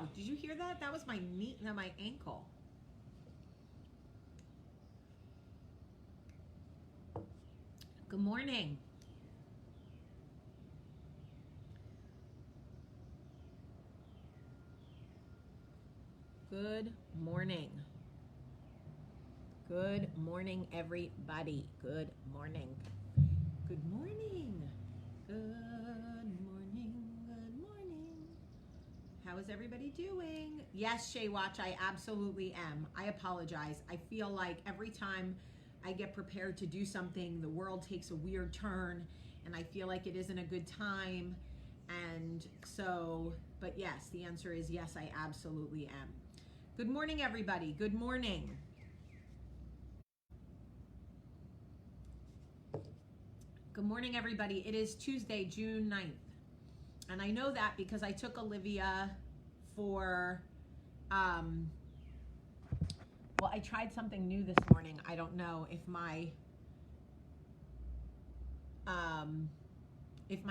Wow, did you hear that? That was my knee, no, my ankle. Good morning. Good morning. Good morning, everybody. Good morning. Good morning. Good morning. Good morning. How is everybody doing? Yes, Shay Watch, I absolutely am. I apologize. I feel like every time I get prepared to do something, the world takes a weird turn and I feel like it isn't a good time. And so, but yes, the answer is yes, I absolutely am. Good morning, everybody. Good morning. Good morning, everybody. It is Tuesday, June 9th. And I know that because I took Olivia for, well, I tried something new this morning. I don't know if my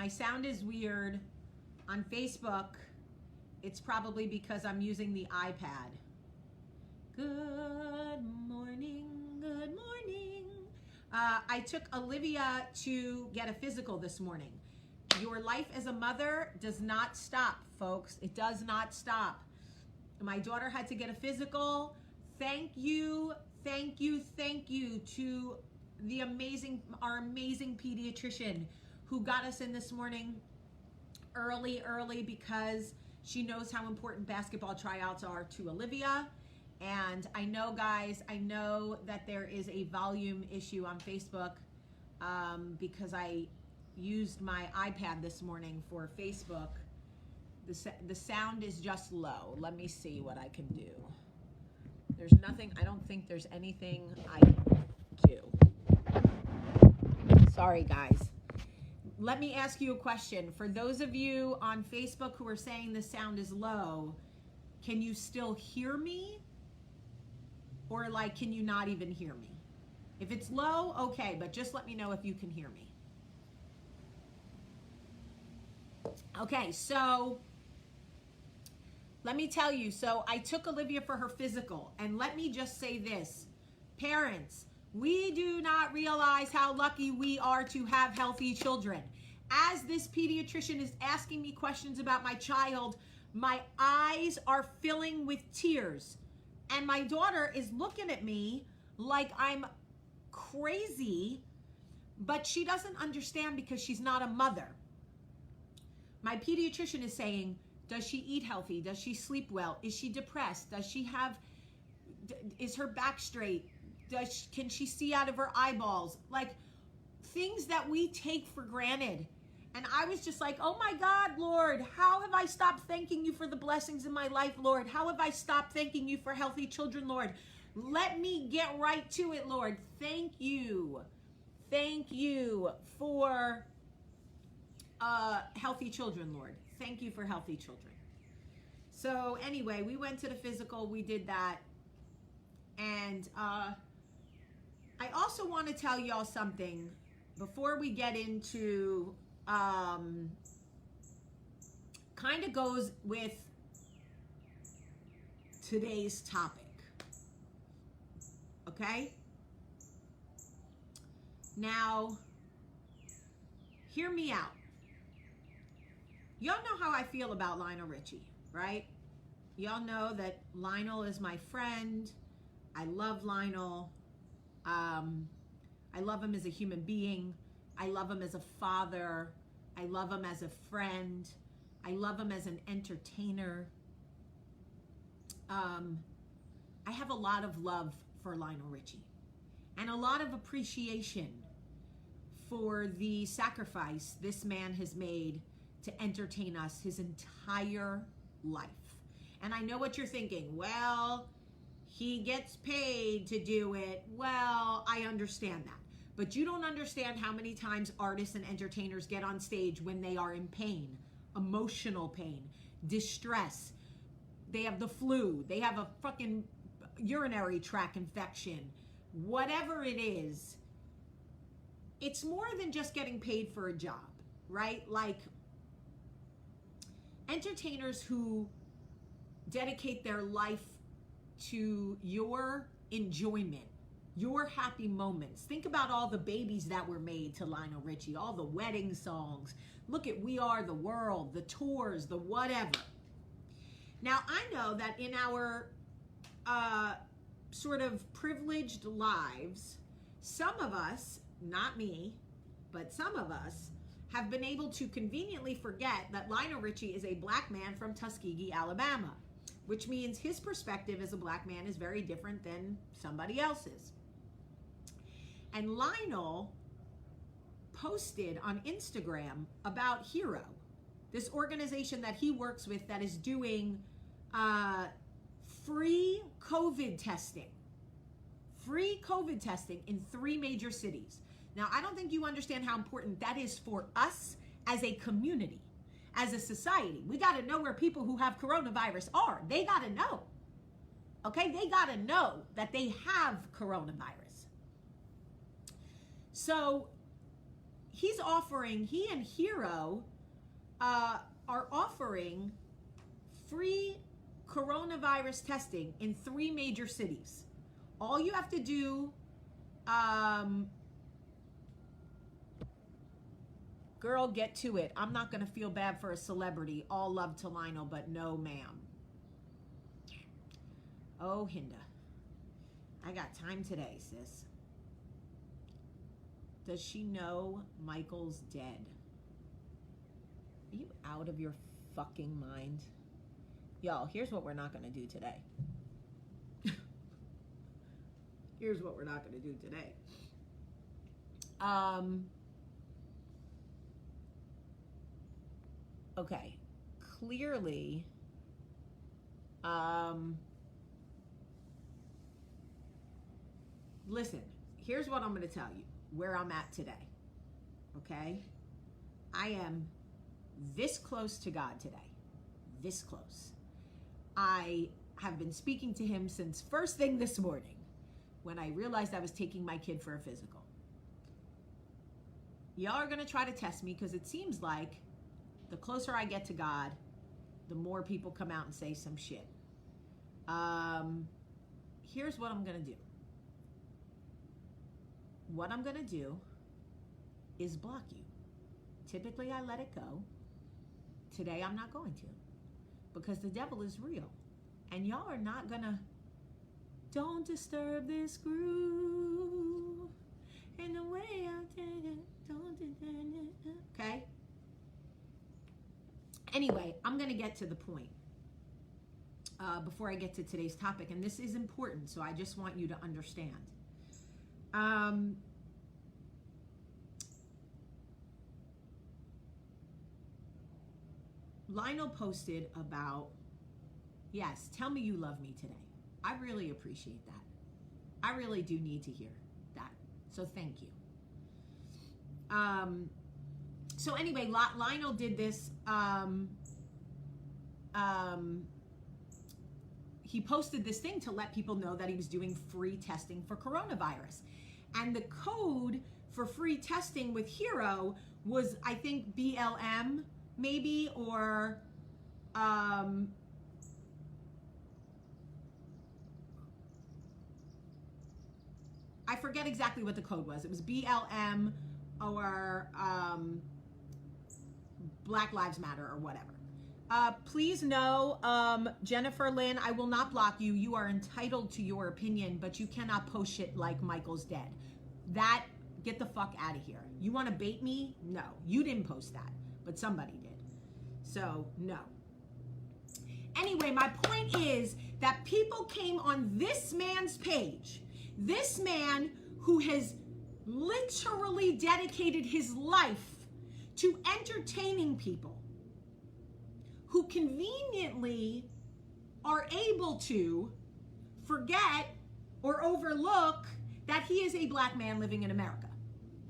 sound is weird on Facebook. It's probably because I'm using the iPad. Good morning, good morning. I took Olivia to get a physical this morning. Your life as a mother does not stop, folks. It does not stop. My daughter had to get a physical. Thank you to our amazing pediatrician who got us in this morning early because she knows how important basketball tryouts are to Olivia. And I know, guys, that there is a volume issue on Facebook because I used my iPad this morning for Facebook. The sound is just low. Let me see what I can do. There's nothing, I don't think there's anything I can do. Sorry, guys. Let me ask you a question. For those of you on Facebook who are saying the sound is low, can you still hear me? Or like, can you not even hear me? If it's low, okay, but just let me know if you can hear me. Okay, so let me tell you, so I took Olivia for her physical, and let me just say this. Parents, we do not realize how lucky we are to have healthy children. As this pediatrician is asking me questions about my child, my eyes are filling with tears. And my daughter is looking at me like I'm crazy, but she doesn't understand because she's not a mother. My pediatrician is saying, does she eat healthy? Does she sleep well? Is she depressed? Is her back straight? Can she see out of her eyeballs? Like things that we take for granted. And I was just like, oh my God, Lord, how have I stopped thanking you for the blessings in my life, Lord? How have I stopped thanking you for healthy children, Lord? Let me get right to it, Lord. Thank you. Thank you for healthy children, Lord. Thank you for healthy children. So anyway, we went to the physical, we did that. And I also want to tell y'all something before we get into kind of goes with today's topic. Okay? Now, hear me out. Y'all know how I feel about Lionel Richie, right? Y'all know that Lionel is my friend. I love Lionel. I love him as a human being. I love him as a father. I love him as a friend. I love him as an entertainer. I have a lot of love for Lionel Richie and a lot of appreciation for the sacrifice this man has made to entertain us his entire life. And I know what you're thinking. Well, he gets paid to do it. Well, I understand that. But you don't understand how many times artists and entertainers get on stage when they are in pain, emotional pain, distress. They have the flu. They have a fucking urinary tract infection. Whatever it is, it's more than just getting paid for a job, right? Like entertainers who dedicate their life to your enjoyment, your happy moments. Think about all the babies that were made to Lionel Richie, all the wedding songs. Look at We Are the World, the tours, the whatever. Now, I know that in our sort of privileged lives, some of us, not me, but some of us, have been able to conveniently forget that Lionel Richie is a black man from Tuskegee, Alabama, which means his perspective as a black man is very different than somebody else's. And Lionel posted on Instagram about Hero, this organization that he works with that is doing free COVID testing in 3 major cities. Now, I don't think you understand how important that is for us as a community, as a society. We got to know where people who have coronavirus are. They got to know. Okay? They got to know that they have coronavirus. So he and Hero are offering free coronavirus testing in 3 major cities. All you have to do, girl, get to it. I'm not going to feel bad for a celebrity. All love to Lionel, but no, ma'am. Oh, Hinda. I got time today, sis. Does she know Michael's dead? Are you out of your fucking mind? Y'all, here's what we're not going to do today. Here's what we're not going to do today. Okay, clearly, listen, here's what I'm going to tell you, where I'm at today, okay? I am this close to God today, this close. I have been speaking to him since first thing this morning when I realized I was taking my kid for a physical. Y'all are going to try to test me because it seems like the closer I get to God, the more people come out and say some shit. Here's what I'm going to do. What I'm going to do is block you. Typically, I let it go. Today, I'm not going to. Because the devil is real. And y'all are not going to, don't disturb this groove in the way I did it. Okay? Anyway, I'm going to get to the point before I get to today's topic. And this is important, so I just want you to understand. Lionel posted about, yes, tell me you love me today. I really appreciate that. I really do need to hear that. So thank you. So anyway, Lionel did this. He posted this thing to let people know that he was doing free testing for coronavirus. And the code for free testing with Hero was, I think, BLM, maybe, or I forget exactly what the code was. It was BLM or Black Lives Matter or whatever. Please know, Jennifer Lynn, I will not block you. You are entitled to your opinion, but you cannot post shit like Michael's dead. That, get the fuck out of here. You want to bait me? No. You didn't post that, but somebody did. So, no. Anyway, my point is that people came on this man's page. This man who has literally dedicated his life to entertaining people, who conveniently are able to forget or overlook that he is a black man living in America.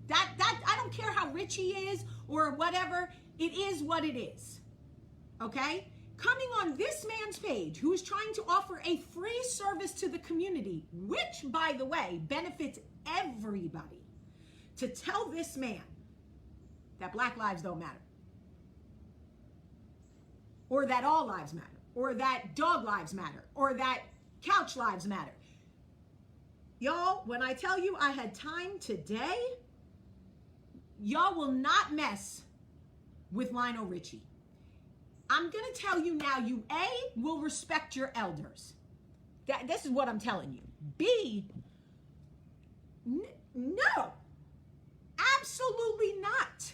That I don't care how rich he is or whatever, it is what it is. Okay? Coming on this man's page, who is trying to offer a free service to the community, which, by the way, benefits everybody, to tell this man that black lives don't matter. Or that all lives matter. or that dog lives matter, or that couch lives matter. Y'all, when I tell you I had time today, y'all will not mess with Lionel Richie. I'm going to tell you now, you A, will respect your elders. This is what I'm telling you. B, no, absolutely not.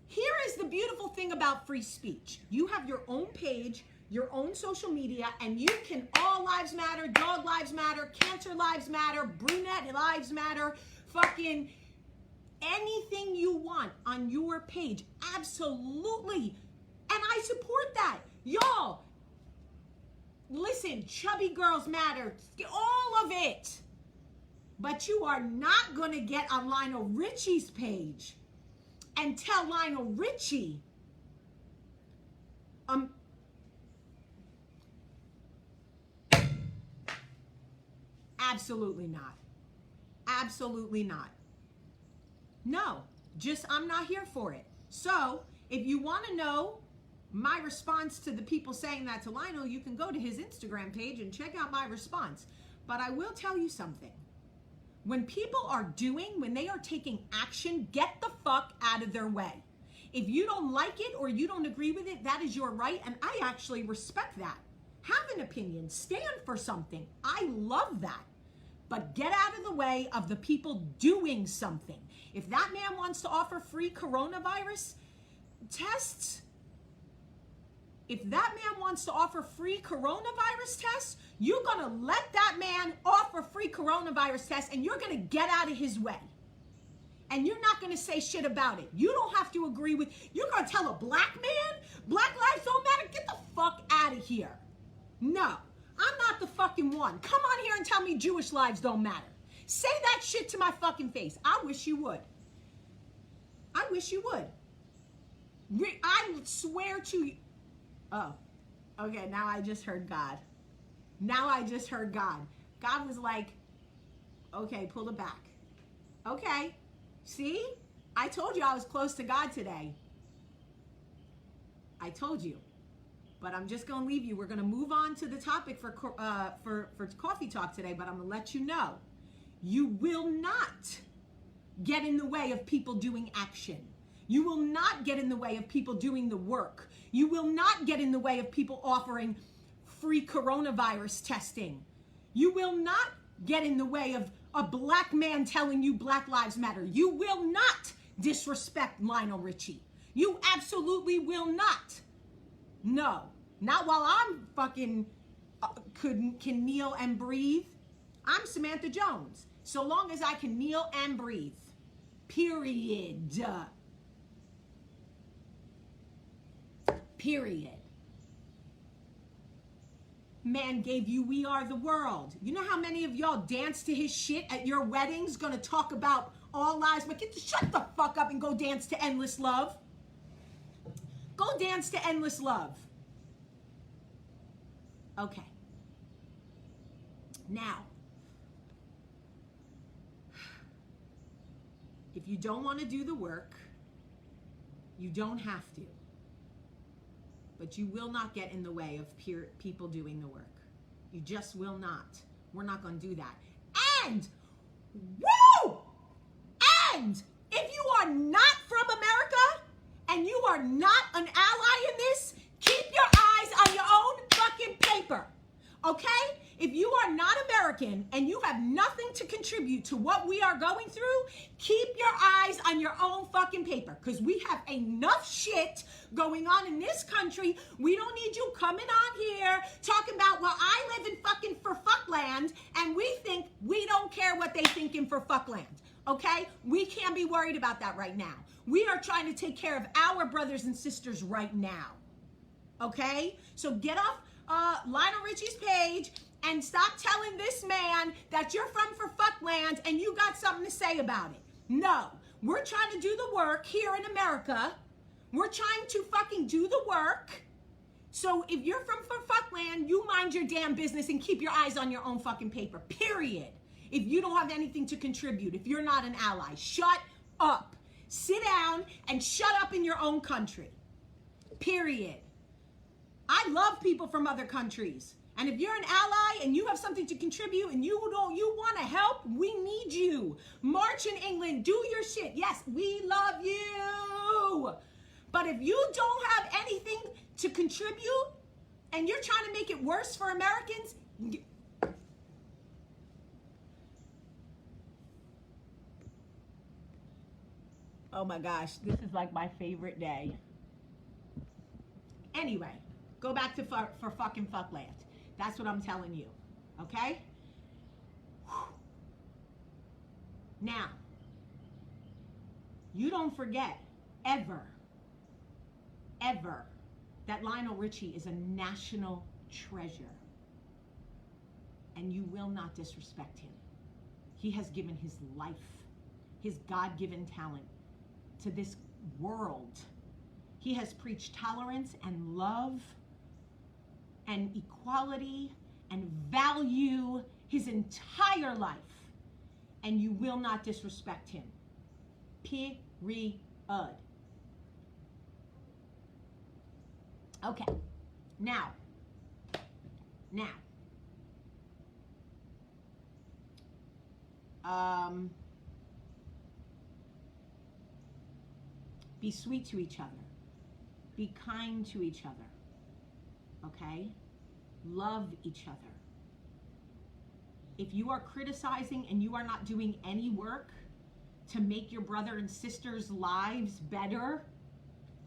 Here is the beautiful thing about free speech. You have your own page, your own social media, and you can, all lives matter, dog lives matter, cancer lives matter, brunette lives matter, fucking anything you want on your page. Absolutely. And I support that. Y'all, listen, chubby girls matter, all of it. But you are not going to get on Lionel Richie's page and tell Lionel Richie, absolutely not. Absolutely not. No, just I'm not here for it. So if you want to know my response to the people saying that to Lionel, you can go to his Instagram page and check out my response. But I will tell you something. When people are when they are taking action, get the fuck out of their way. If you don't like it or you don't agree with it, that is your right, and I actually respect that. Have an opinion, stand for something. I love that. But get out of the way of the people doing something. If that man wants to offer free coronavirus tests, you're going to let that man offer free coronavirus tests, and you're going to get out of his way. And you're not going to say shit about it. You don't have to agree with, you're going to tell a black man, black lives don't matter? Get the fuck out of here. No, I'm not the fucking one. Come on here and tell me Jewish lives don't matter. Say that shit to my fucking face. I wish you would. I wish you would. I swear to you. Oh, okay, now I just heard God. God was like, okay, pull it back. Okay, see? I told you I was close to God today. I told you. But I'm just going to leave you. We're going to move on to the topic for coffee talk today, but I'm going to let you know. You will not get in the way of people doing action. You will not get in the way of people doing the work. You will not get in the way of people offering free coronavirus testing. You will not get in the way of a black man telling you Black Lives Matter. You will not disrespect Lionel Richie. You absolutely will not. No, not while I'm fucking can kneel and breathe. I'm Samantha Jones. So long as I can kneel and breathe. Period. Period. Man gave you We Are the World. You know how many of y'all dance to his shit at your weddings, gonna talk about all lives, but shut the fuck up and go dance to Endless Love. Go dance to Endless Love. Okay. Now, if you don't want to do the work, you don't have to. But you will not get in the way of people doing the work. You just will not. We're not going to do that. And, woo! And if you are not from America and you are not an ally in this, keep your eyes on your own fucking paper. Okay? If you are not American and you have nothing to contribute to what we are going through, keep your eyes on your own fucking paper, because we have enough shit going on in this country. We don't need you coming on here talking about, well, I live in fucking for fuckland, and we think we don't care what they think in for fuckland. Okay? We can't be worried about that right now. We are trying to take care of our brothers and sisters right now. Okay? So get off Lionel Richie's page and stop telling this man that you're from for fuckland and you got something to say about it. No, we're trying to do the work here in America. We're trying to fucking do the work. So if you're from for fuckland, you mind your damn business and keep your eyes on your own fucking paper, period. If you don't have anything to contribute, if you're not an ally, shut up. Sit down and shut up in your own country, period. I love people from other countries. And if you're an ally and you have something to contribute and you want to help, we need you. March in England, do your shit. Yes, we love you. But if you don't have anything to contribute and you're trying to make it worse for Americans, oh my gosh, this is like my favorite day. Anyway, go back to for fucking fuckland. That's what I'm telling you, okay? Whew. Now, you don't forget, ever, that Lionel Richie is a national treasure. And you will not disrespect him. He has given his life, his God-given talent to this world. He has preached tolerance and love and equality and value his entire life. And you will not disrespect him. Period. Okay. Now. Be sweet to each other. Be kind to each other. Okay? Love each other. If you are criticizing and you are not doing any work to make your brother and sister's lives better,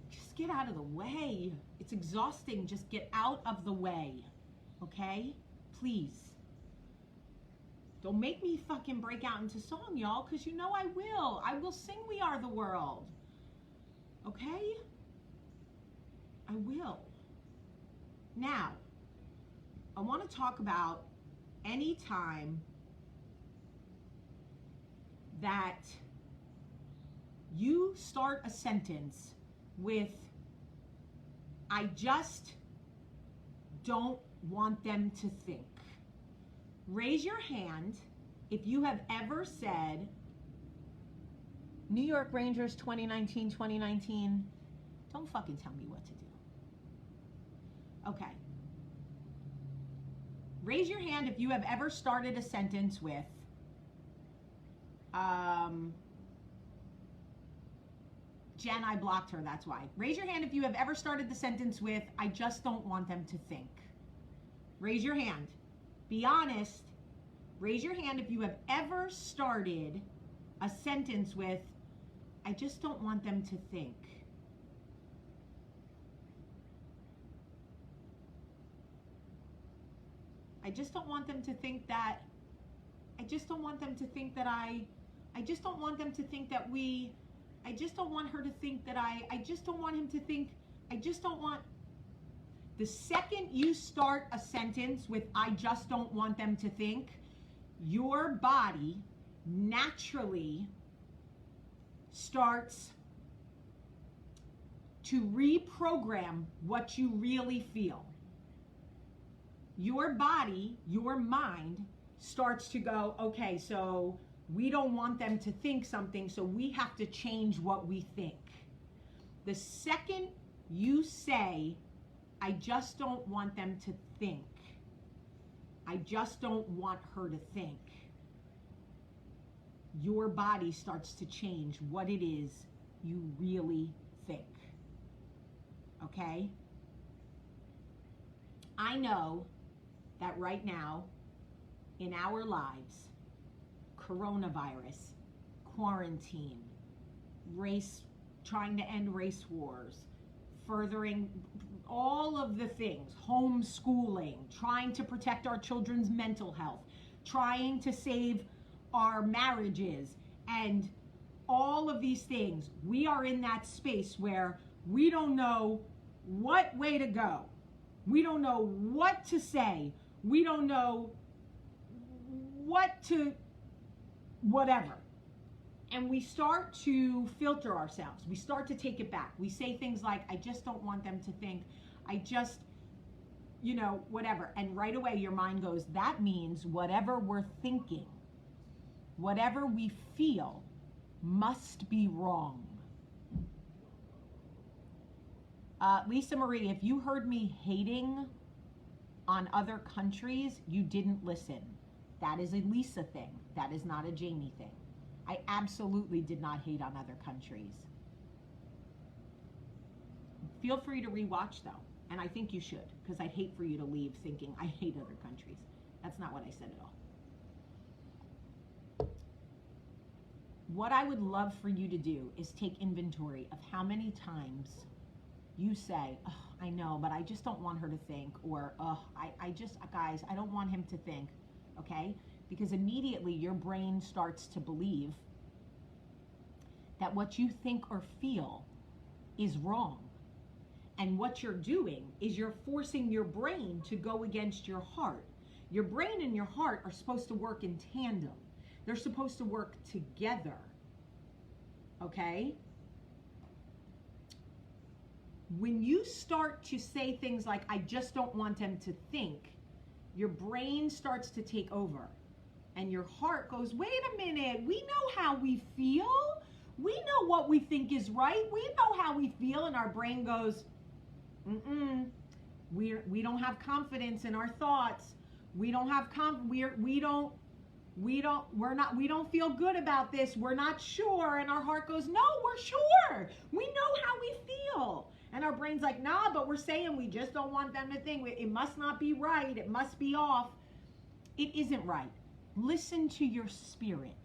just get out of the way. It's exhausting. Just get out of the way. Okay? Please. Don't make me fucking break out into song, y'all, because you know I will. I will sing We Are the World. Okay? I will. Now, I want to talk about any time that you start a sentence with, I just don't want them to think. Raise your hand if you have ever said, New York Rangers 2019, don't fucking tell me what to do. Okay. Raise your hand if you have ever started a sentence with, Jen, I blocked her, that's why. Raise your hand if you have ever started the sentence with, I just don't want them to think. Raise your hand. Be honest. Raise your hand if you have ever started a sentence with, I just don't want them to think. I just don't want them to think that, I just don't want them to think that I just don't want them to think that we, I just don't want her to think that I just don't want him to think, I just don't want. The second you start a sentence with, I just don't want them to think, your body naturally starts to reprogram what you really feel. Your body, your mind starts to go, okay, so we don't want them to think something, so we have to change what we think. The second you say, I just don't want them to think, I just don't want her to think, your body starts to change what it is you really think. Okay? I know that right now in our lives, coronavirus, quarantine, race, trying to end race wars, furthering all of the things, homeschooling, trying to protect our children's mental health, trying to save our marriages, and all of these things. We are in that space where we don't know what way to go. We don't know what to say. We don't know what to, whatever. And we start to filter ourselves. We start to take it back. We say things like, I just don't want them to think, I just, you know, whatever. And right away your mind goes, that means whatever we're thinking, whatever we feel must be wrong. Lisa Marie, if you heard me hating on other countries, you didn't listen. That is a Lisa thing. That is not a Jamie thing. I absolutely did not hate on other countries. Feel free to rewatch though, and I think you should, because I'd hate for you to leave thinking I hate other countries. That's not what I said at all. What I would love for you to do is take inventory of how many times you say, oh, I know, but I just don't want her to think, or oh, guys, I don't want him to think, okay? Because immediately your brain starts to believe that what you think or feel is wrong. And what you're doing is you're forcing your brain to go against your heart. Your brain and your heart are supposed to work in tandem. They're supposed to work together, okay? When you start to say things like, I just don't want them to think, your brain starts to take over. And your heart goes, wait a minute, we know how we feel. We know what we think is right. We know how we feel. And our brain goes, we don't have confidence in our thoughts. We don't have we don't feel good about this. We're not sure. And our heart goes, no, we're sure. We know how we feel. And our brain's like, nah, but we're saying we just don't want them to think. It must not be right. It must be off. It isn't right. Listen to your spirit.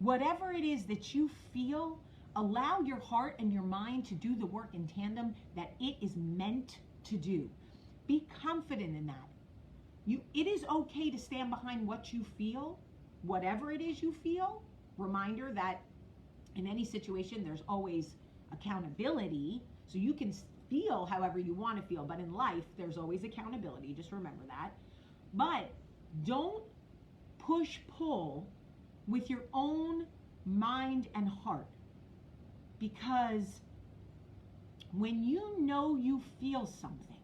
Whatever it is that you feel, allow your heart and your mind to do the work in tandem that it is meant to do. Be confident in that. It is okay to stand behind what you feel, whatever it is you feel. Reminder that in any situation, there's always accountability. So you can feel however you want to feel, but in life, there's always accountability. Just remember that. But don't push-pull with your own mind and heart. Because when you know you feel something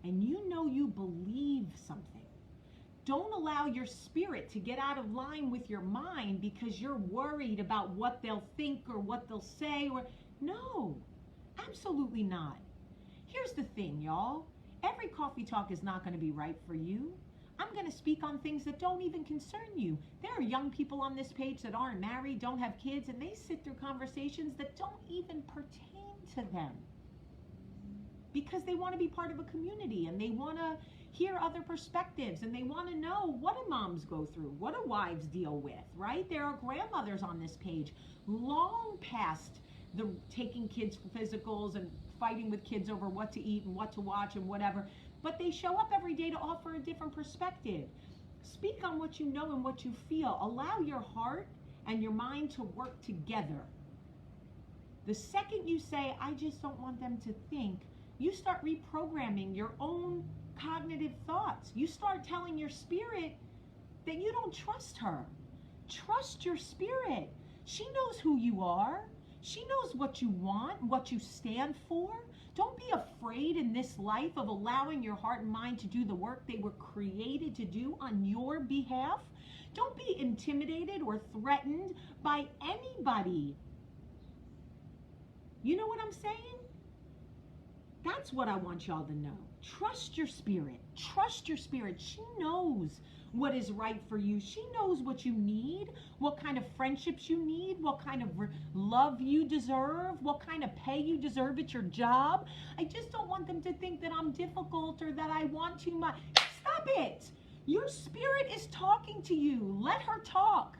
and you know you believe something, don't allow your spirit to get out of line with your mind because you're worried about what they'll think or what they'll say. No, absolutely not. Here's the thing, y'all. Every coffee talk is not going to be right for you. I'm going to speak on things that don't even concern you. There are young people on this page that aren't married, don't have kids, and they sit through conversations that don't even pertain to them. Because they want to be part of a community and they want to hear other perspectives and they want to know what do moms go through, what do wives deal with, right? There are grandmothers on this page long past the taking kids for physicals and fighting with kids over what to eat and what to watch and whatever. But they show up every day to offer a different perspective. Speak on what you know and what you feel. Allow your heart and your mind to work together. The second you say, I just don't want them to think, you start reprogramming your own cognitive thoughts. You start telling your spirit that you don't trust her. Trust your spirit. She knows who you are. She knows what you want, what you stand for. Don't be afraid in this life of allowing your heart and mind to do the work they were created to do on your behalf. Don't be intimidated or threatened by anybody. You know what I'm saying? That's what I want y'all to know. Trust your spirit. Trust your spirit. She knows what is right for you. She knows what you need, what kind of friendships you need, what kind of love you deserve, what kind of pay you deserve at your job. I just don't want them to think that I'm difficult or that I want too much. Stop it. Your spirit is talking to you. Let her talk.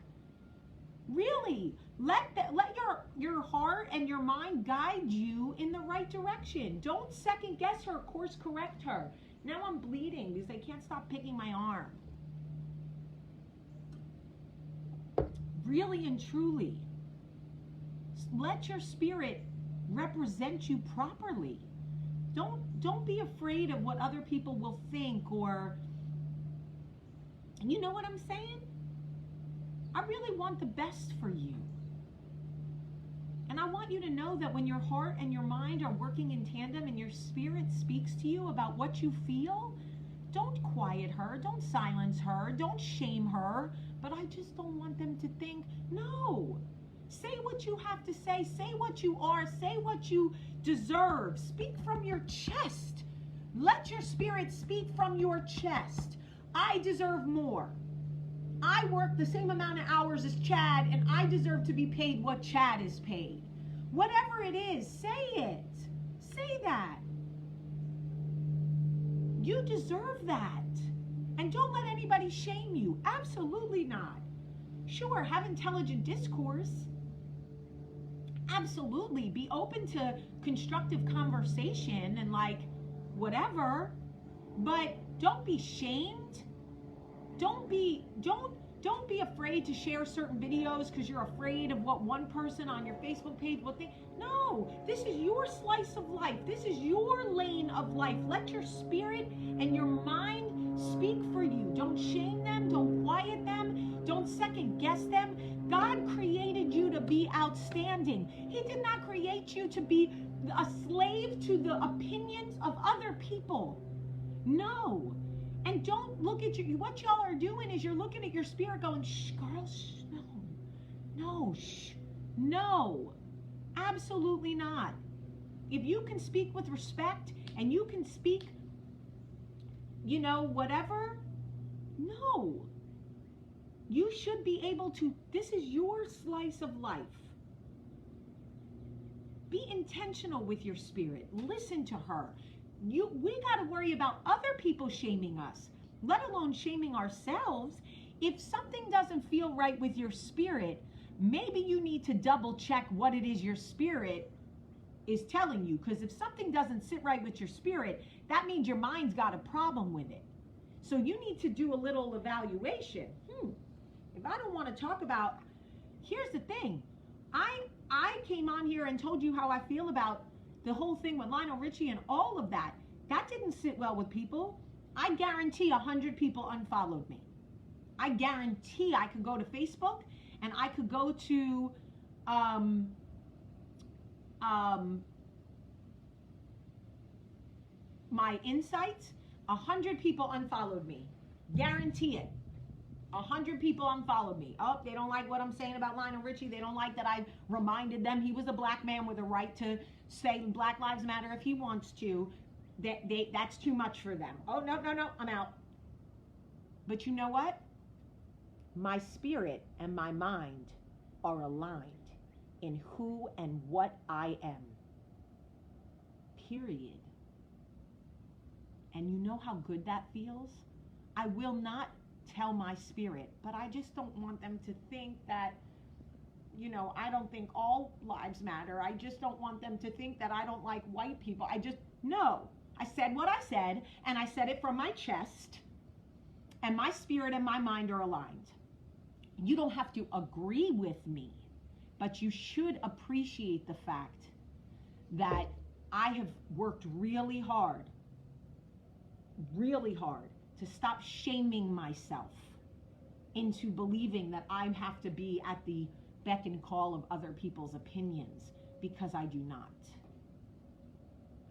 Really, let your heart and your mind guide you in the right direction. Don't second guess her, course correct her. Now I'm bleeding because I can't stop picking my arm. Really and truly, let your spirit represent you properly. Don't be afraid of what other people will think, or, you know what I'm saying? I really want the best for you. And I want you to know that when your heart and your mind are working in tandem and your spirit speaks to you about what you feel, don't quiet her, don't silence her, don't shame her, but I just don't want them to think. No. Say what what you have to say. Say what you are. Say what you deserve. Speak from your chest. Let your spirit speak from your chest. I deserve more. I work the same amount of hours as Chad, and I deserve to be paid what Chad is paid. Whatever it is, say it. Say that. You deserve that. And don't let anybody shame you. Absolutely not. Sure, have intelligent discourse. Absolutely. Be open to constructive conversation and like whatever. But don't be shamed. Don't be afraid to share certain videos because you're afraid of what one person on your Facebook page will think. No, this is your slice of life. This is your lane of life. Let your spirit and your mind speak for you. Don't shame them. Don't quiet them. Don't second guess them. God created you to be outstanding. He did not create you to be a slave to the opinions of other people. No. And don't look at you. What y'all are doing is you're looking at your spirit going, shh, girl, shh, no, shh, no, absolutely not. If you can speak with respect and you can speak, whatever, no. You should be able to, this is your slice of life. Be intentional with your spirit. Listen to her. We got to worry about other people shaming us, let alone shaming ourselves. If something doesn't feel right with your spirit, maybe you need to double check what it is your spirit is telling you. Because if something doesn't sit right with your spirit, that means your mind's got a problem with it. So you need to do a little evaluation. If I don't want to talk about, here's the thing. I came on here and told you how I feel about the whole thing with Lionel Richie and all of that. That didn't sit well with people. I guarantee 100 people unfollowed me. I guarantee I could go to Facebook and I could go to my insights. 100 people unfollowed me. Guarantee it. 100 people unfollowed me. Oh, they don't like what I'm saying about Lionel Richie. They don't like that I reminded them he was a black man with a right to say Black Lives Matter if he wants to. That's too much for them. Oh, no, I'm out. But you know what? My spirit and my mind are aligned in who and what I am. Period. And you know how good that feels? I will not tell my spirit, but I just don't want them to think that, I don't think all lives matter. I just don't want them to think that I don't like white people. No. I said what I said, and I said it from my chest, and my spirit and my mind are aligned. You don't have to agree with me, but you should appreciate the fact that I have worked really hard to stop shaming myself into believing that I have to be at the beck and call of other people's opinions, because I do not.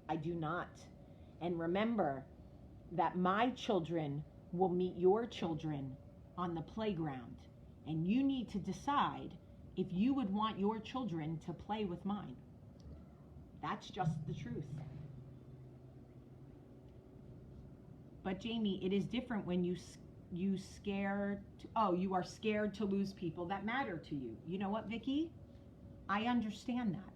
I do not. And remember that my children will meet your children on the playground, and you need to decide if you would want your children to play with mine. That's just the truth. But Jamie, it is different when you are scared to lose people that matter to you. You know what, Vicky? I understand that.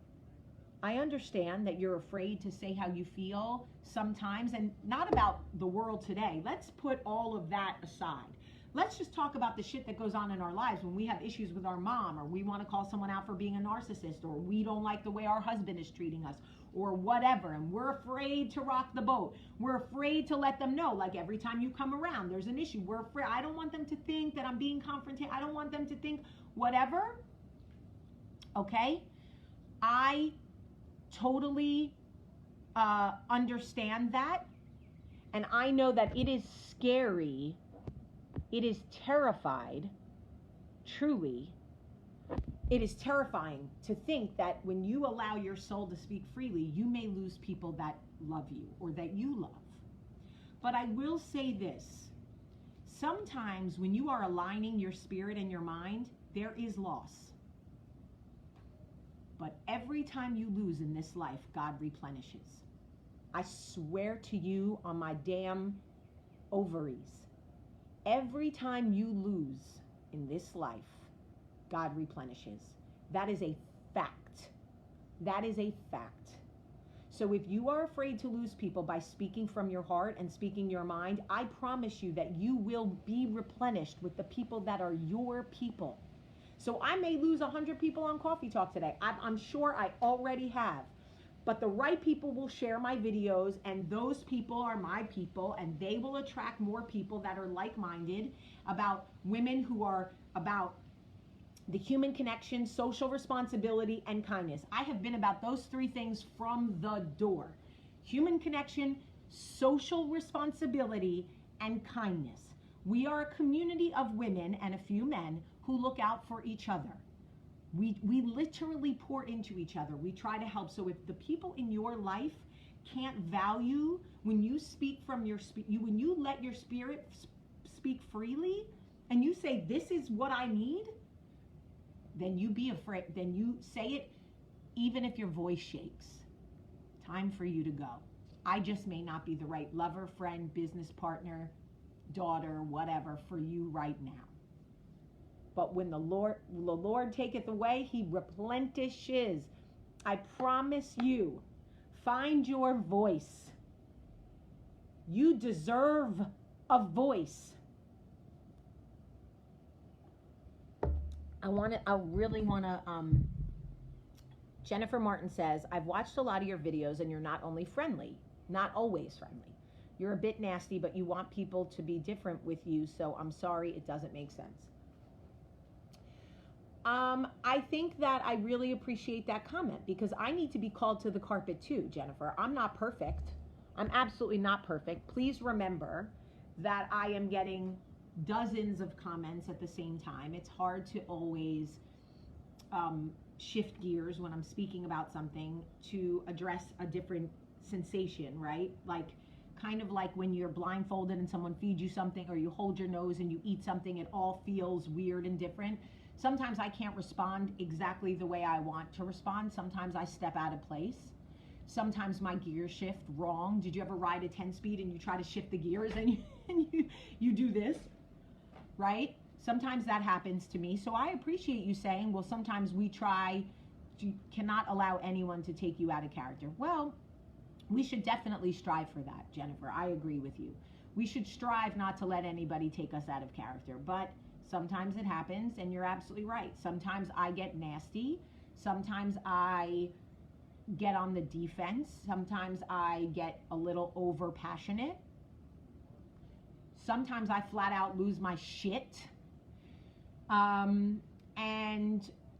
I understand that you're afraid to say how you feel sometimes, and not about the world today. Let's put all of that aside. Let's just talk about the shit that goes on in our lives when we have issues with our mom, or we want to call someone out for being a narcissist, or we don't like the way our husband is treating us, or whatever, and we're afraid to rock the boat. We're afraid to let them know, like every time you come around, there's an issue. We're afraid. I don't want them to think that I'm being confrontational. I don't want them to think whatever. Okay? I totally understand that. And I know that it is scary. It is terrified, truly. It is terrifying to think that when you allow your soul to speak freely, you may lose people that love you or that you love. But I will say this. Sometimes when you are aligning your spirit and your mind, there is loss. But every time you lose in this life, God replenishes. I swear to you on my damn ovaries, every time you lose in this life, God replenishes. That is a fact. That is a fact. So if you are afraid to lose people by speaking from your heart and speaking your mind, I promise you that you will be replenished with the people that are your people. So I may lose 100 people on Coffee Talk today. I'm sure I already have. But the right people will share my videos, and those people are my people, and they will attract more people that are like-minded about women who are about the human connection, social responsibility, and kindness. I have been about those three things from the door. Human connection, social responsibility, and kindness. We are a community of women and a few men who look out for each other. We literally pour into each other. We try to help. So if the people in your life can't value when you speak from your when you let your spirit speak freely and you say, this is what I need, then you be afraid, then you say it even if your voice shakes. Time for you to go. I just may not be the right lover, friend, business partner, daughter, whatever for you right now. But when the Lord taketh away, he replenishes. I promise you, find your voice. You deserve a voice. I really want to, Jennifer Martin says, I've watched a lot of your videos and you're not only friendly, not always friendly. You're a bit nasty, but you want people to be different with you, so I'm sorry, it doesn't make sense. I think that I really appreciate that comment because I need to be called to the carpet too, Jennifer. I'm not perfect. I'm absolutely not perfect. Please remember that I am getting dozens of comments at the same time. It's hard to always shift gears when I'm speaking about something to address a different sensation, right? Like kind of like when you're blindfolded and someone feeds you something, or you hold your nose and you eat something, it all feels weird and different. Sometimes I can't respond exactly the way I want to respond. Sometimes I step out of place. Sometimes my gears shift wrong. Did you ever ride a 10-speed and you try to shift the gears and you do this, right? Sometimes that happens to me. So I appreciate you saying, well, sometimes we cannot allow anyone to take you out of character. Well, we should definitely strive for that, Jennifer. I agree with you. We should strive not to let anybody take us out of character, but sometimes it happens, and you're absolutely right. Sometimes I get nasty. Sometimes I get on the defense. Sometimes I get a little over passionate. Sometimes I flat out lose my shit. And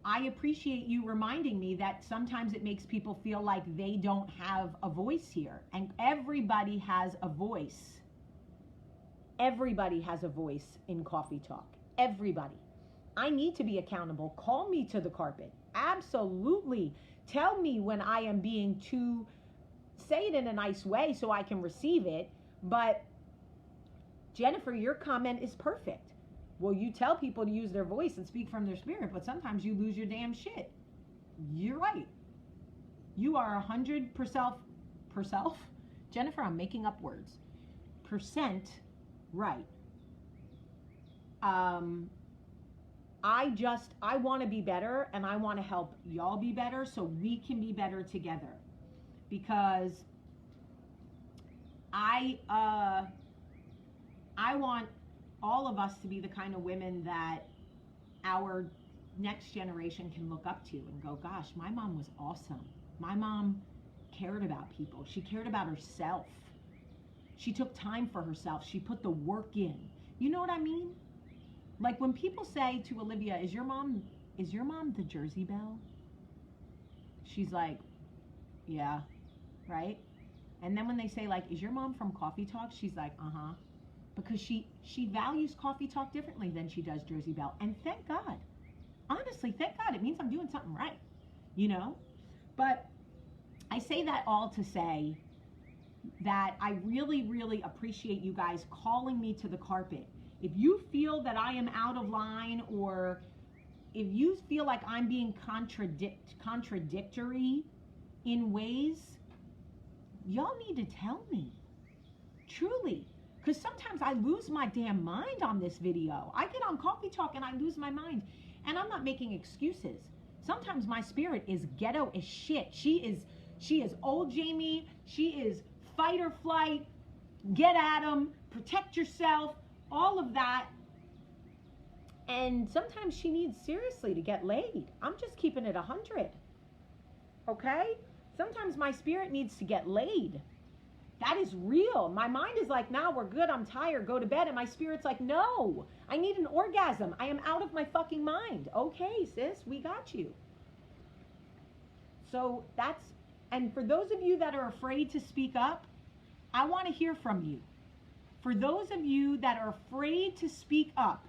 I appreciate you reminding me that sometimes it makes people feel like they don't have a voice here. And everybody has a voice. Everybody has a voice in Coffee Talk. Everybody. I need to be accountable. Call me to the carpet. Absolutely. Tell me when I am being too, say it in a nice way so I can receive it. But Jennifer, your comment is perfect. Well, you tell people to use their voice and speak from their spirit, but sometimes you lose your damn shit. You're right. You are 100% Jennifer, I'm making up words. Percent right. I want to be better, and I want to help y'all be better so we can be better together. Because I want all of us to be the kind of women that our next generation can look up to and go, gosh, my mom was awesome. My mom cared about people. She cared about herself. She took time for herself. She put the work in. You know what I mean? Like when people say to Olivia, is your mom the Jersey Belle? She's like, yeah, right? And then when they say like, is your mom from Coffee Talk? She's like, uh-huh. Because she values Coffee Talk differently than she does Jersey Belle. And thank God. Honestly, thank God. It means I'm doing something right, you know? But I say that all to say that I really, really appreciate you guys calling me to the carpet. If you feel that I am out of line or you feel like I'm being contradictory in ways, y'all need to tell me. Truly. Because sometimes I lose my damn mind on this video. I get on Coffee Talk and I lose my mind. And I'm not making excuses. Sometimes my spirit is ghetto as shit. She is old Jamie. She is fight or flight, get at them, protect yourself, all of that. And sometimes she needs seriously to get laid. I'm just keeping it 100. Okay? Sometimes my spirit needs to get laid. That is real. My mind is like, nah, we're good. I'm tired. Go to bed. And my spirit's like, no, I need an orgasm. I am out of my fucking mind. Okay, sis, we got you. So that's, and for those of you that are afraid to speak up, I want to hear from you. For those of you that are afraid to speak up,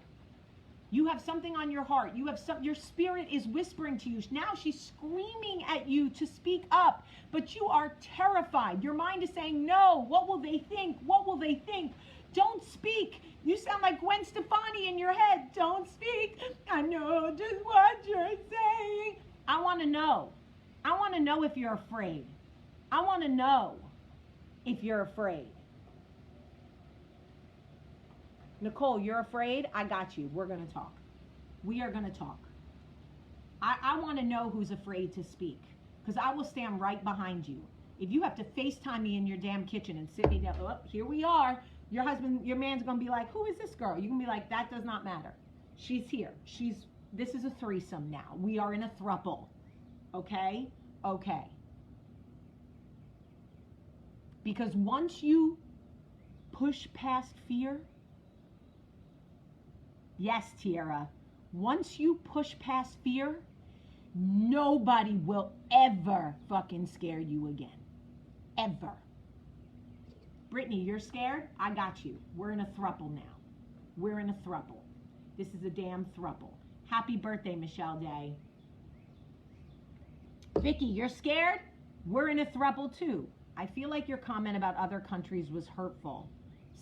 you have something on your heart. You have your spirit is whispering to you. Now she's screaming at you to speak up, but you are terrified. Your mind is saying, no, what will they think? What will they think? Don't speak. You sound like Gwen Stefani in your head. Don't speak. I know just what you're saying. I want to know. I want to know if you're afraid. I want to know if you're afraid. Nicole, you're afraid? I got you. We're going to talk. We are going to talk. I want to know who's afraid to speak, because I will stand right behind you. If you have to FaceTime me in your damn kitchen and sit me down, oh, here we are. Your man's going to be like, who is this girl? You're going to be like, that does not matter. She's here. This is a threesome now. We are in a throuple. Okay? Okay. Because once you push past fear, yes, Tiara, once you push past fear, nobody will ever fucking scare you again. Ever. Brittany, you're scared? I got you. We're in a throuple now. We're in a throuple. This is a damn throuple. Happy birthday, Michelle Day. Vicky, you're scared? We're in a throuple too. I feel like your comment about other countries was hurtful.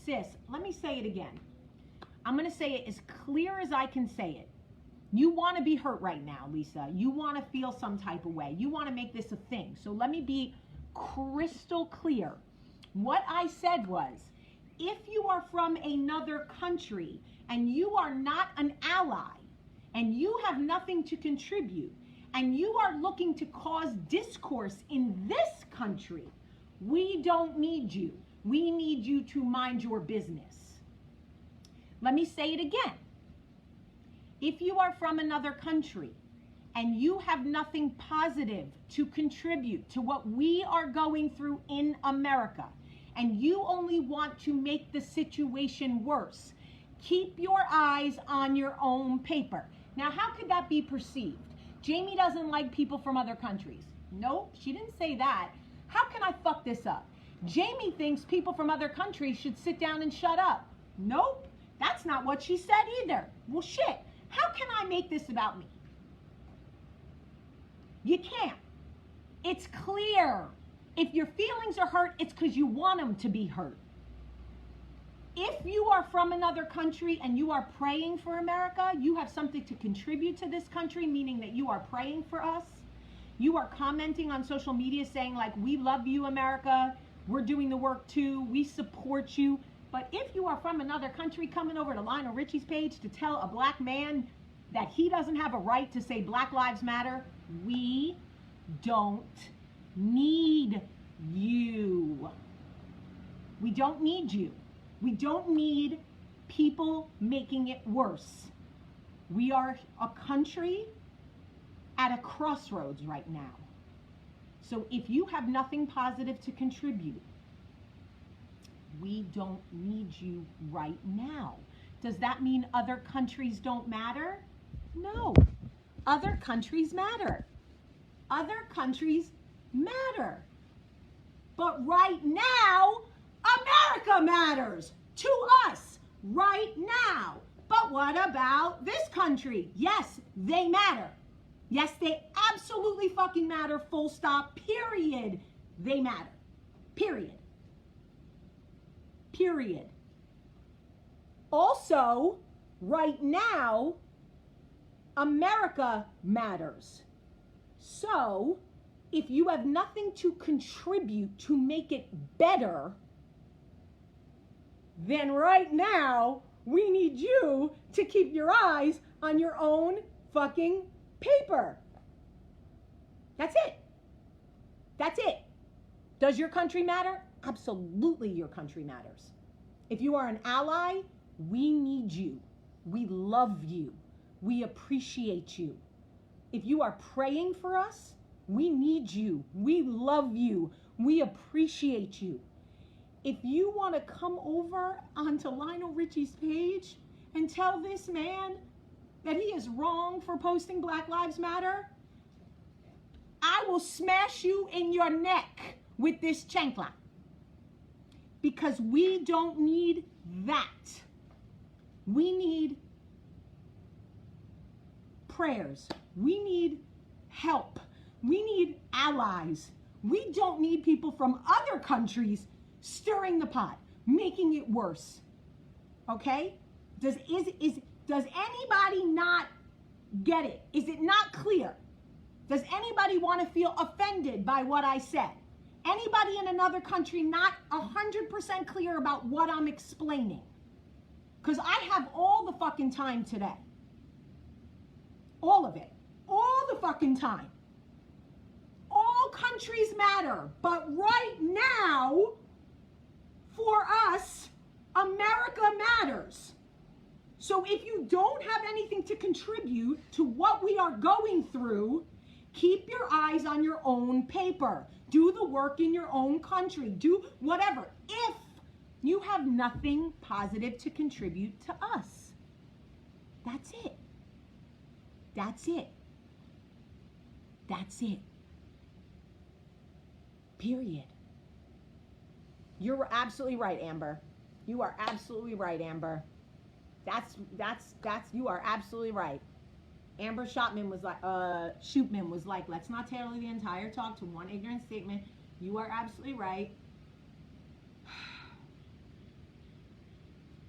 Sis, let me say it again. I'm going to say it as clear as I can say it. You want to be hurt right now, Lisa. You want to feel some type of way. You want to make this a thing. So let me be crystal clear. What I said was, if you are from another country and you are not an ally and you have nothing to contribute and you are looking to cause discourse in this country, we don't need you. We need you to mind your business. Let me say it again. If you are from another country and you have nothing positive to contribute to what we are going through in America, and you only want to make the situation worse, keep your eyes on your own paper. Now, how could that be perceived? Jamie doesn't like people from other countries. Nope, she didn't say that. How can I fuck this up? Jamie thinks people from other countries should sit down and shut up. Nope. That's not what she said either. Well, shit. How can I make this about me? You can't. It's clear. If your feelings are hurt, it's because you want them to be hurt. If you are from another country and you are praying for America, you have something to contribute to this country, meaning that you are praying for us. You are commenting on social media saying like, we love you, America. We're doing the work too. We support you. But if you are from another country coming over to Lionel Richie's page to tell a black man that he doesn't have a right to say Black Lives Matter, we don't need you. We don't need you. We don't need people making it worse. We are a country at a crossroads right now. So if you have nothing positive to contribute, we don't need you right now. Does that mean other countries don't matter? No. Other countries matter. Other countries matter. But right now, America matters to us right now. But what about this country? Yes, they matter. Yes, they absolutely fucking matter, full stop, period. They matter. Period. Period. Also, right now, America matters. So, if you have nothing to contribute to make it better, then right now, we need you to keep your eyes on your own fucking paper. That's it. That's it. Does your country matter? Absolutely, your country matters. If you are an ally, we need you. We love you. We appreciate you. If you are praying for us, we need you. We love you. We appreciate you. If you want to come over onto Lionel Richie's page and tell this man that he is wrong for posting Black Lives Matter, I will smash you in your neck with this chancla. Because we don't need that. We need prayers. We need help. We need allies. We don't need people from other countries stirring the pot, making it worse. Okay? Does anybody not get it? Is it not clear? Does anybody want to feel offended by what I said? Anybody in another country not 100% clear about what I'm explaining? Because I have all the fucking time today. All of it. All the fucking time. All countries matter. But right now, for us, America matters. So if you don't have anything to contribute to what we are going through, keep your eyes on your own paper. Do the work in your own country. Do whatever. If you have nothing positive to contribute to us. That's it. That's it. That's it. Period. You're absolutely right, Amber. You are absolutely right, Amber. You are absolutely right. Amber Shopman was like, let's not tailor the entire talk to one ignorant statement. You are absolutely right.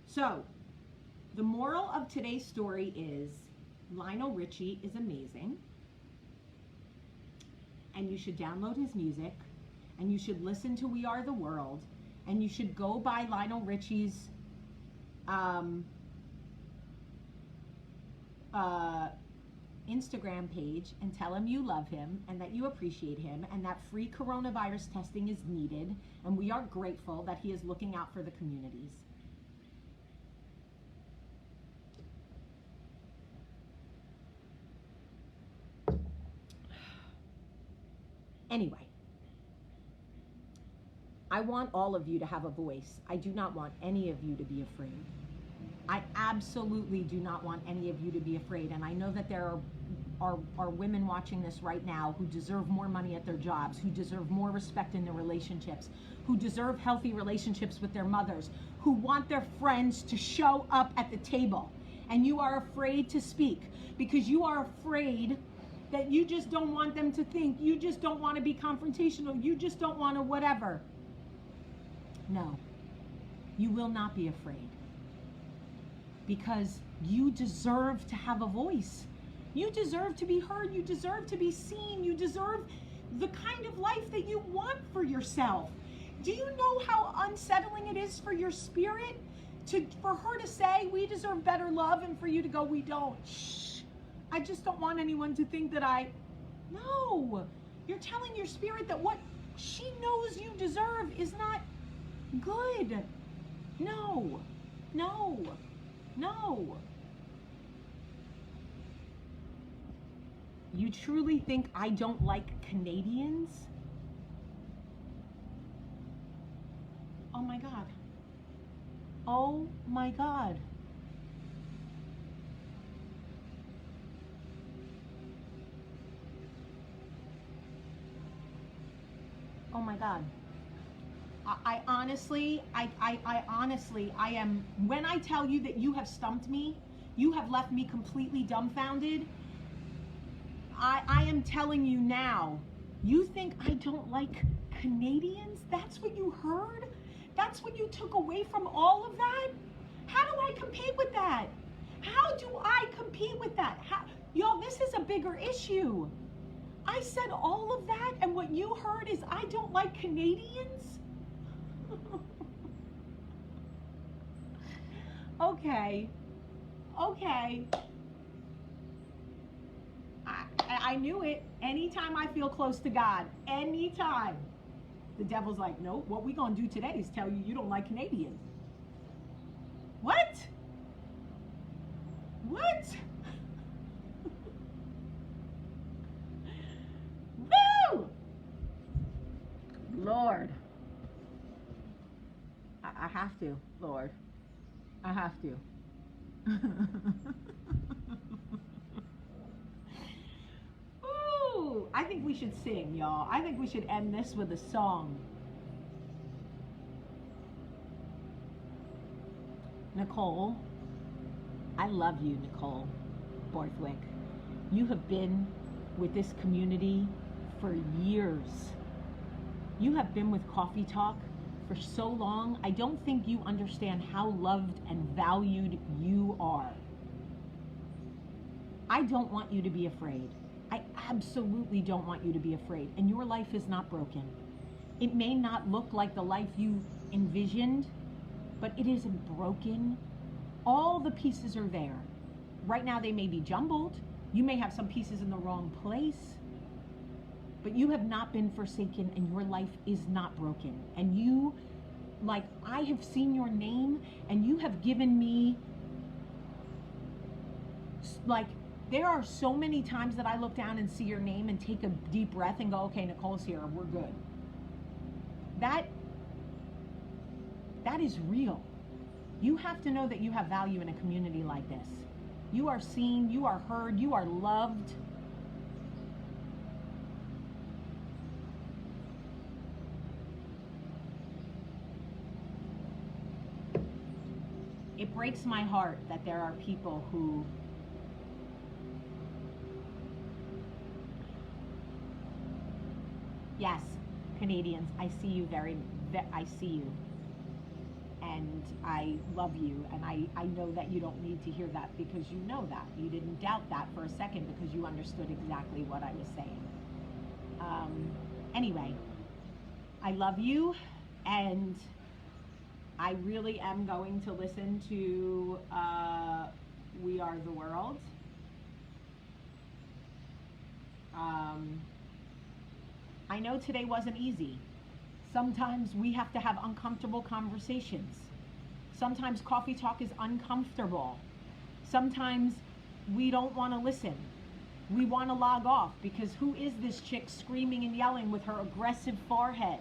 So, the moral of today's story is Lionel Richie is amazing. And you should download his music. And you should listen to We Are the World. And you should go by Lionel Richie's Instagram page and tell him you love him and that you appreciate him and that free coronavirus testing is needed, and we are grateful that he is looking out for the communities. Anyway, I want all of you to have a voice. I do not want any of you to be afraid. I absolutely do not want any of you to be afraid. And I know that there are women watching this right now who deserve more money at their jobs, who deserve more respect in their relationships, who deserve healthy relationships with their mothers, who want their friends to show up at the table. And you are afraid to speak because you are afraid that you just don't want them to think. You just don't want to be confrontational. You just don't want to whatever. No, you will not be afraid. Because you deserve to have a voice. You deserve to be heard. You deserve to be seen. You deserve the kind of life that you want for yourself. Do you know how unsettling it is for your spirit for her to say, we deserve better love, and for you to go, we don't? Shh. I just don't want anyone to think that No. You're telling your spirit that what she knows you deserve is not good. No. No. No. You truly think I don't like Canadians? Oh my God. Oh my God. Oh my God. I honestly am, when I tell you that you have stumped me, you have left me completely dumbfounded. I am telling you now, you think I don't like Canadians? That's what you heard? That's what you took away from all of that? How do I compete with that? How do I compete with that? Y'all, this is a bigger issue. I said all of that, and what you heard is I don't like Canadians? Okay. I knew it. Anytime I feel close to God, anytime, the devil's like, nope, what we gonna do today is tell you you don't like Canadians. What? Woo! Lord. I have to, Lord. I have to. Ooh, I think we should sing, y'all. I think we should end this with a song. Nicole, I love you, Nicole Borthwick. You have been with this community for years. You have been with Coffee Talk for so long. I don't think you understand how loved and valued you are. I don't want you to be afraid. I absolutely don't want you to be afraid. And your life is not broken. It may not look like the life you envisioned, but it isn't broken. All the pieces are there. Right now they may be jumbled. You may have some pieces in the wrong place, but you have not been forsaken and your life is not broken. And you, like, I have seen your name and you have given me, like, there are so many times that I look down and see your name and take a deep breath and go, okay, Nicole's here, we're good. That is real. You have to know that you have value in a community like this. You are seen, you are heard, you are loved. It breaks my heart that there are people who yes, Canadians, I see you I see you. And I love you, and I know that you don't need to hear that because you know that. You didn't doubt that for a second because you understood exactly what I was saying. Anyway, I love you, and I really am going to listen to We Are the World. I know today wasn't easy. Sometimes we have to have uncomfortable conversations. Sometimes Coffee Talk is uncomfortable. Sometimes we don't want to listen. We want to log off because who is this chick screaming and yelling with her aggressive forehead?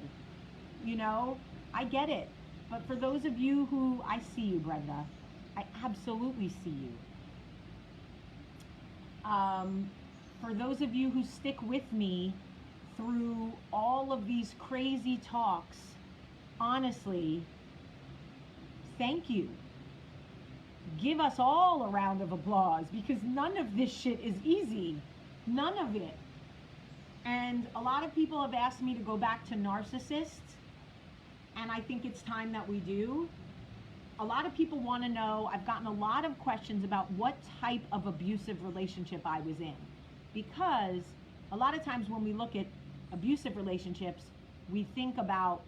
You know, I get it. But for those of you who, I see you, Brenda. I absolutely see you. For those of you who stick with me through all of these crazy talks, honestly, thank you. Give us all a round of applause because none of this shit is easy. None of it. And a lot of people have asked me to go back to narcissists, and I think it's time that we do. A lot of people want to know, I've gotten a lot of questions about what type of abusive relationship I was in. Because a lot of times when we look at abusive relationships, we think about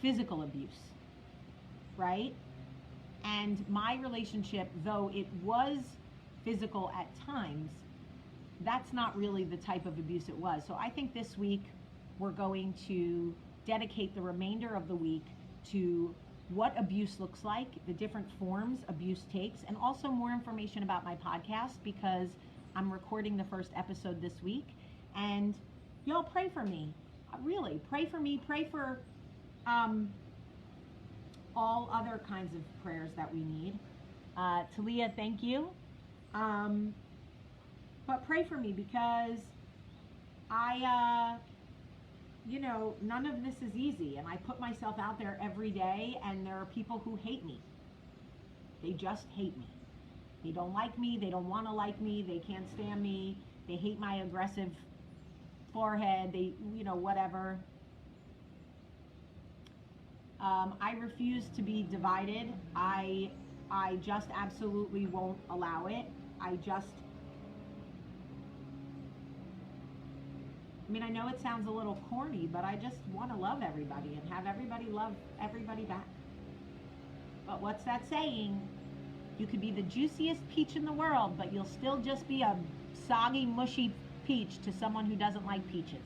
physical abuse, right? And my relationship, though it was physical at times, that's not really the type of abuse it was. So I think this week we're going to dedicate the remainder of the week to what abuse looks like, the different forms abuse takes, and also more information about my podcast because I'm recording the first episode this week. And y'all pray for me. Really, pray for me. Pray for all other kinds of prayers that we need. Talia, thank you. But pray for me because you know, none of this is easy. And I put myself out there every day, and there are people who hate me. They just hate me. They don't like me. They don't want to like me. They can't stand me. They hate my aggressive forehead. They, you know, whatever. I refuse to be divided. I I just absolutely won't allow it. I mean, I know it sounds a little corny, but I just want to love everybody and have everybody love everybody back. But what's that saying? You could be the juiciest peach in the world, but you'll still just be a soggy, mushy peach to someone who doesn't like peaches.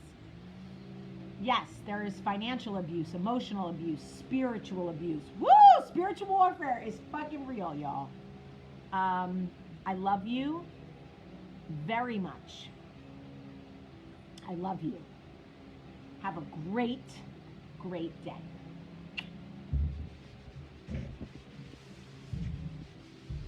Yes, there is financial abuse, emotional abuse, spiritual abuse. Woo! Spiritual warfare is fucking real, y'all. I love you very much. I love you. Have a great, great day.